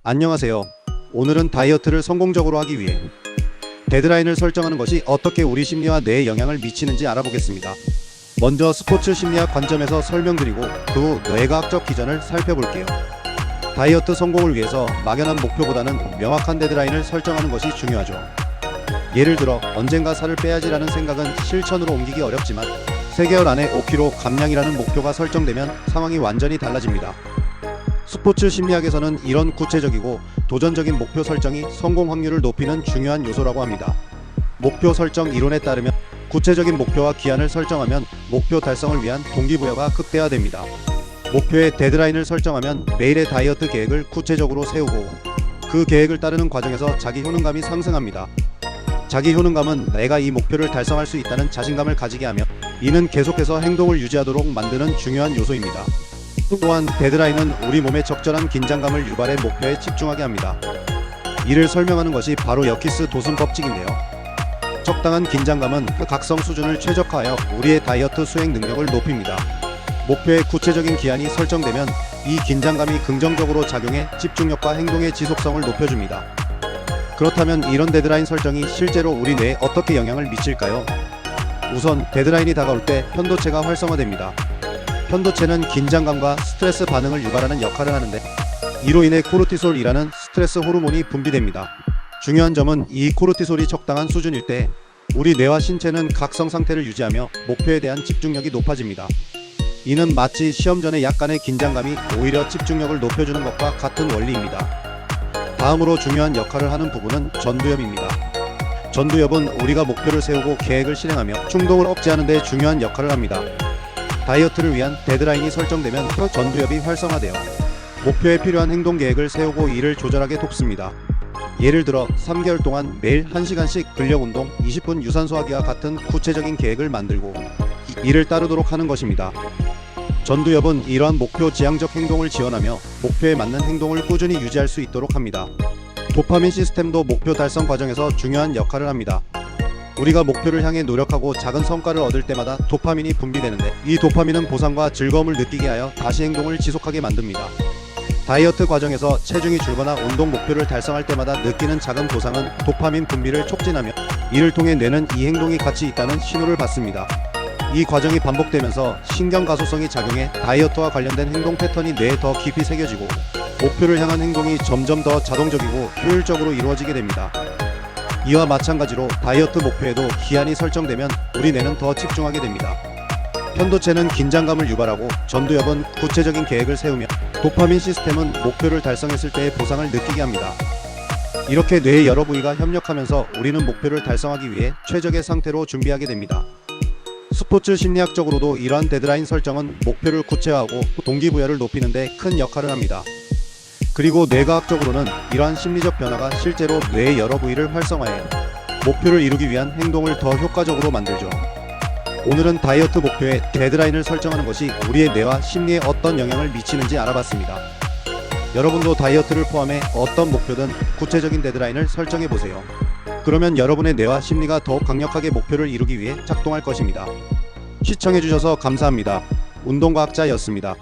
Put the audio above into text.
안녕하세요. 오늘은 다이어트를 성공적으로 하기 위해 데드라인을 설정하는 것이 어떻게 우리 심리와 뇌에 영향을 미치는지 알아보겠습니다. 먼저 스포츠 심리학 관점에서 설명드리고 그 후 뇌과학적 기전을 살펴볼게요. 다이어트 성공을 위해서 막연한 목표보다는 명확한 데드라인을 설정하는 것이 중요하죠. 예를 들어 언젠가 살을 빼야지라는 생각은 실천으로 옮기기 어렵지만 3개월 안에 5kg 감량이라는 목표가 설정되면 상황이 완전히 달라집니다. 스포츠 심리학에서는 이런 구체적이고 도전적인 목표 설정이 성공 확률을 높이는 중요한 요소라고 합니다. 목표 설정 이론에 따르면 구체적인 목표와 기한을 설정하면 목표 달성을 위한 동기부여가 극대화됩니다. 목표에 데드라인을 설정하면 매일의 다이어트 계획을 구체적으로 세우고 그 계획을 따르는 과정에서 자기 효능감이 상승합니다. 자기 효능감은 내가 이 목표를 달성할 수 있다는 자신감을 가지게 하며 이는 계속해서 행동을 유지하도록 만드는 중요한 요소입니다. 또한 데드라인은 우리 몸의 적절한 긴장감을 유발해 목표에 집중하게 합니다. 이를 설명하는 것이 바로 여키스 도슨 법칙인데요. 적당한 긴장감은 각성 수준을 최적화하여 우리의 다이어트 수행 능력을 높입니다. 목표의 구체적인 기한이 설정되면 이 긴장감이 긍정적으로 작용해 집중력과 행동의 지속성을 높여줍니다. 그렇다면 이런 데드라인 설정이 실제로 우리 뇌에 어떻게 영향을 미칠까요? 우선 데드라인이 다가올 때 편도체가 활성화됩니다. 편도체는 긴장감과 스트레스 반응을 유발하는 역할을 하는데 이로 인해 코르티솔이라는 스트레스 호르몬이 분비됩니다. 중요한 점은 이 코르티솔이 적당한 수준일 때 우리 뇌와 신체는 각성 상태를 유지하며 목표에 대한 집중력이 높아집니다. 이는 마치 시험 전에 약간의 긴장감이 오히려 집중력을 높여주는 것과 같은 원리입니다. 다음으로 중요한 역할을 하는 부분은 전두엽입니다. 전두엽은 우리가 목표를 세우고 계획을 실행하며 충동을 억제하는 데 중요한 역할을 합니다. 다이어트를 위한 데드라인이 설정되면 전두엽이 활성화되어 목표에 필요한 행동 계획을 세우고 이를 조절하게 돕습니다. 예를 들어 3개월 동안 매일 1시간씩 근력운동, 20분 유산소하기와 같은 구체적인 계획을 만들고 이를 따르도록 하는 것입니다. 전두엽은 이러한 목표 지향적 행동을 지원하며 목표에 맞는 행동을 꾸준히 유지할 수 있도록 합니다. 도파민 시스템도 목표 달성 과정에서 중요한 역할을 합니다. 우리가 목표를 향해 노력하고 작은 성과를 얻을 때마다 도파민이 분비되는데 이 도파민은 보상과 즐거움을 느끼게 하여 다시 행동을 지속하게 만듭니다. 다이어트 과정에서 체중이 줄거나 운동 목표를 달성할 때마다 느끼는 작은 보상은 도파민 분비를 촉진하며 이를 통해 뇌는 이 행동이 가치 있다는 신호를 받습니다. 이 과정이 반복되면서 신경가소성이 작용해 다이어트와 관련된 행동 패턴이 뇌에 더 깊이 새겨지고 목표를 향한 행동이 점점 더 자동적이고 효율적으로 이루어지게 됩니다. 이와 마찬가지로 다이어트 목표에도 기한이 설정되면 우리 뇌는 더 집중하게 됩니다. 편도체는 긴장감을 유발하고 전두엽은 구체적인 계획을 세우며 도파민 시스템은 목표를 달성했을 때의 보상을 느끼게 합니다. 이렇게 뇌의 여러 부위가 협력하면서 우리는 목표를 달성하기 위해 최적의 상태로 준비하게 됩니다. 스포츠 심리학적으로도 이러한 데드라인 설정은 목표를 구체화하고 동기부여를 높이는 데 큰 역할을 합니다. 그리고 뇌과학적으로는 이러한 심리적 변화가 실제로 뇌의 여러 부위를 활성화해 목표를 이루기 위한 행동을 더 효과적으로 만들죠. 오늘은 다이어트 목표에 데드라인을 설정하는 것이 우리의 뇌와 심리에 어떤 영향을 미치는지 알아봤습니다. 여러분도 다이어트를 포함해 어떤 목표든 구체적인 데드라인을 설정해보세요. 그러면 여러분의 뇌와 심리가 더욱 강력하게 목표를 이루기 위해 작동할 것입니다. 시청해주셔서 감사합니다. 운동과학자였습니다.